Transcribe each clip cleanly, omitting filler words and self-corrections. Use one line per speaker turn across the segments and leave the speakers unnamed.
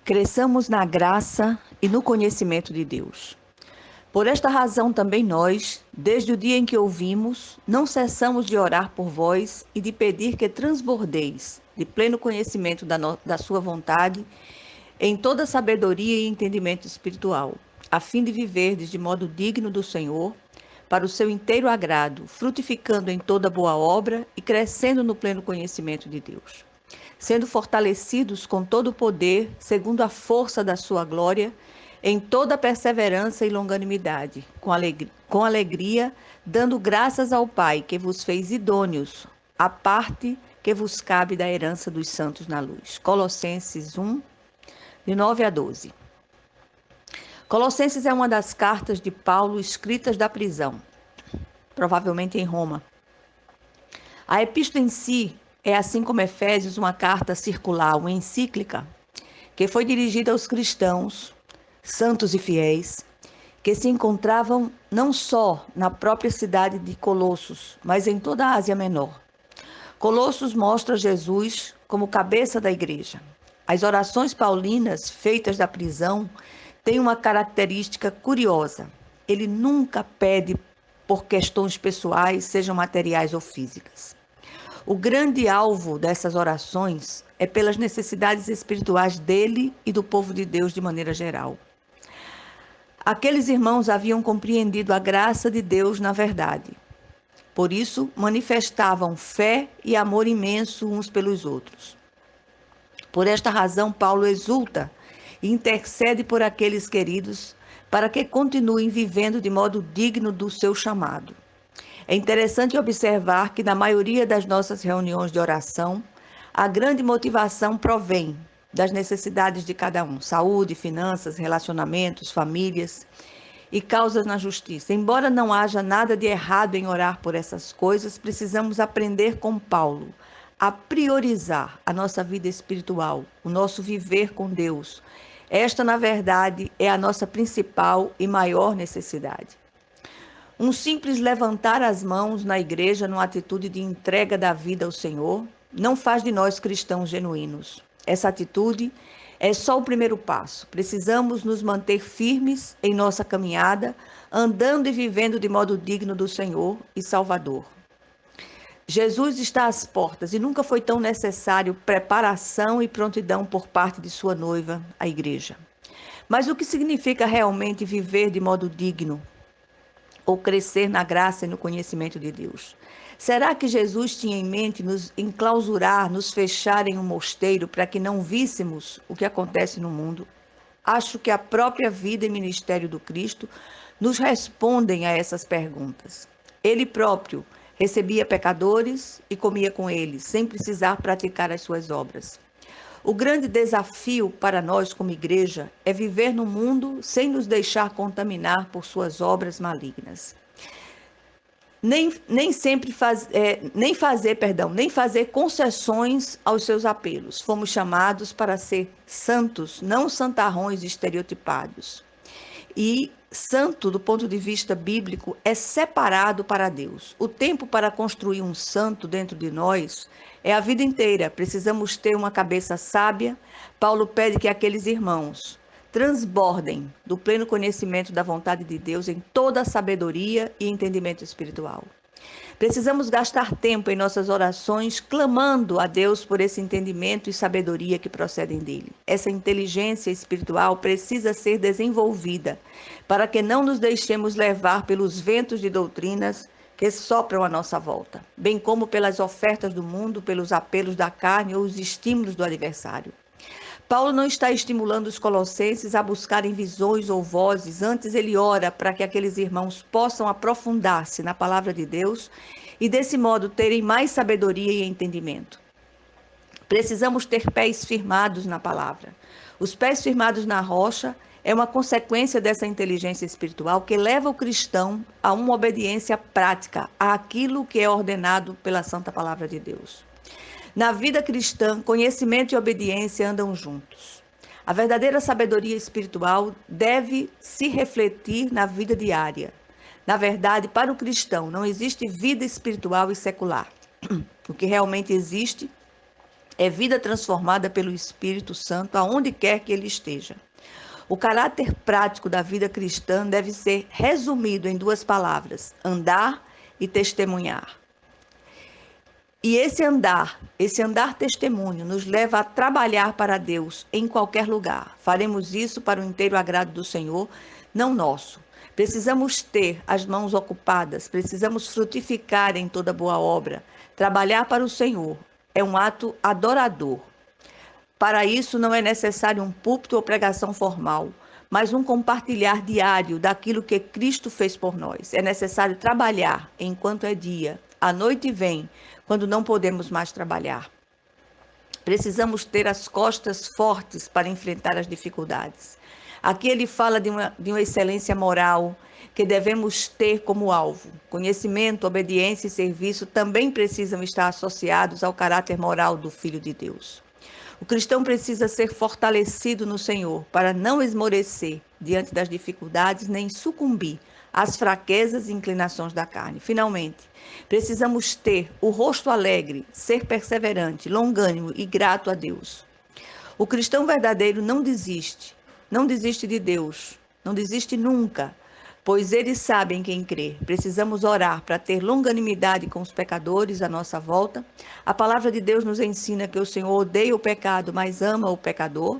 cresçamos na graça e no conhecimento de Deus. Por esta razão também nós, desde o dia em que ouvimos, não cessamos de orar por vós e de pedir que transbordeis de pleno conhecimento da sua vontade, em toda sabedoria e entendimento espiritual, a fim de viverdes de modo digno do Senhor, para o seu inteiro agrado, frutificando em toda boa obra e crescendo no pleno conhecimento de Deus, sendo fortalecidos com todo o poder, segundo a força da sua glória, em toda perseverança e longanimidade, com alegria, dando graças ao Pai que vos fez idôneos, à parte que vos cabe da herança dos santos na luz. Colossenses 1, de 9 a 12. Colossenses é uma das cartas de Paulo escritas da prisão, provavelmente em Roma. A epístola em si é, assim como Efésios, uma carta circular, uma encíclica, que foi dirigida aos cristãos, santos e fiéis, que se encontravam não só na própria cidade de Colossos, mas em toda a Ásia Menor. Colossos mostra Jesus como cabeça da igreja. As orações paulinas feitas da prisão têm uma característica curiosa. Ele nunca pede por questões pessoais, sejam materiais ou físicas. O grande alvo dessas orações é pelas necessidades espirituais dele e do povo de Deus de maneira geral. Aqueles irmãos haviam compreendido a graça de Deus na verdade. Por isso, manifestavam fé e amor imenso uns pelos outros. Por esta razão, Paulo exulta e intercede por aqueles queridos para que continuem vivendo de modo digno do seu chamado. É interessante observar que na maioria das nossas reuniões de oração, a grande motivação provém das necessidades de cada um: saúde, finanças, relacionamentos, famílias e causas na justiça. Embora não haja nada de errado em orar por essas coisas, precisamos aprender com Paulo a priorizar a nossa vida espiritual, o nosso viver com Deus. Esta, na verdade, é a nossa principal e maior necessidade. Um simples levantar as mãos na igreja numa atitude de entrega da vida ao Senhor não faz de nós cristãos genuínos. Essa atitude é só o primeiro passo. Precisamos nos manter firmes em nossa caminhada, andando e vivendo de modo digno do Senhor e Salvador. Jesus está às portas e nunca foi tão necessário preparação e prontidão por parte de sua noiva, a igreja. Mas o que significa realmente viver de modo digno? Ou crescer na graça e no conhecimento de Deus? Será que Jesus tinha em mente nos enclausurar, nos fechar em um mosteiro para que não víssemos o que acontece no mundo? Acho que a própria vida e ministério do Cristo nos respondem a essas perguntas. Ele próprio recebia pecadores e comia com eles, sem precisar praticar as suas obras. O grande desafio para nós como igreja é viver no mundo sem nos deixar contaminar por suas obras malignas. Nem fazer concessões aos seus apelos. Fomos chamados para ser santos, não santarrões estereotipados. E santo, do ponto de vista bíblico, é separado para Deus. O tempo para construir um santo dentro de nós é a vida inteira. Precisamos ter uma cabeça sábia. Paulo pede que aqueles irmãos transbordem do pleno conhecimento da vontade de Deus em toda a sabedoria e entendimento espiritual. Precisamos gastar tempo em nossas orações clamando a Deus por esse entendimento e sabedoria que procedem dele. Essa inteligência espiritual precisa ser desenvolvida para que não nos deixemos levar pelos ventos de doutrinas que sopram à nossa volta, bem como pelas ofertas do mundo, pelos apelos da carne ou os estímulos do adversário. Paulo não está estimulando os colossenses a buscarem visões ou vozes, antes ele ora para que aqueles irmãos possam aprofundar-se na palavra de Deus e desse modo terem mais sabedoria e entendimento. Precisamos ter pés firmados na palavra. Os pés firmados na rocha é uma consequência dessa inteligência espiritual que leva o cristão a uma obediência prática àquilo que é ordenado pela santa palavra de Deus. Na vida cristã, conhecimento e obediência andam juntos. A verdadeira sabedoria espiritual deve se refletir na vida diária. Na verdade, para o cristão, não existe vida espiritual e secular. O que realmente existe É vida transformada pelo Espírito Santo aonde quer que ele esteja. O caráter prático da vida cristã deve ser resumido em 2 palavras: andar e testemunhar. E esse andar testemunho, nos leva a trabalhar para Deus em qualquer lugar. Faremos isso para o inteiro agrado do Senhor, não nosso. Precisamos ter as mãos ocupadas, precisamos frutificar em toda boa obra. Trabalhar para o Senhor é um ato adorador. Para isso não é necessário um púlpito ou pregação formal, mas um compartilhar diário daquilo que Cristo fez por nós. É necessário trabalhar enquanto é dia. A noite vem, quando não podemos mais trabalhar. Precisamos ter as costas fortes para enfrentar as dificuldades. Aqui ele fala de uma excelência moral que devemos ter como alvo. Conhecimento, obediência e serviço também precisam estar associados ao caráter moral do Filho de Deus. O cristão precisa ser fortalecido no Senhor para não esmorecer diante das dificuldades nem sucumbir às fraquezas e inclinações da carne. Finalmente, precisamos ter o rosto alegre, ser perseverante, longânimo e grato a Deus. O cristão verdadeiro não desiste de Deus, não desiste nunca, pois ele sabe em quem crer. Precisamos orar para ter longanimidade com os pecadores à nossa volta. A palavra de Deus nos ensina que o Senhor odeia o pecado, mas ama o pecador,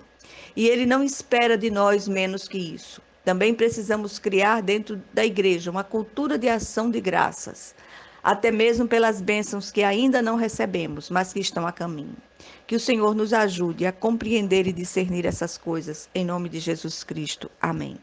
e ele não espera de nós menos que isso. Também precisamos criar dentro da igreja uma cultura de ação de graças, até mesmo pelas bênçãos que ainda não recebemos, mas que estão a caminho. Que o Senhor nos ajude a compreender e discernir essas coisas, em nome de Jesus Cristo. Amém.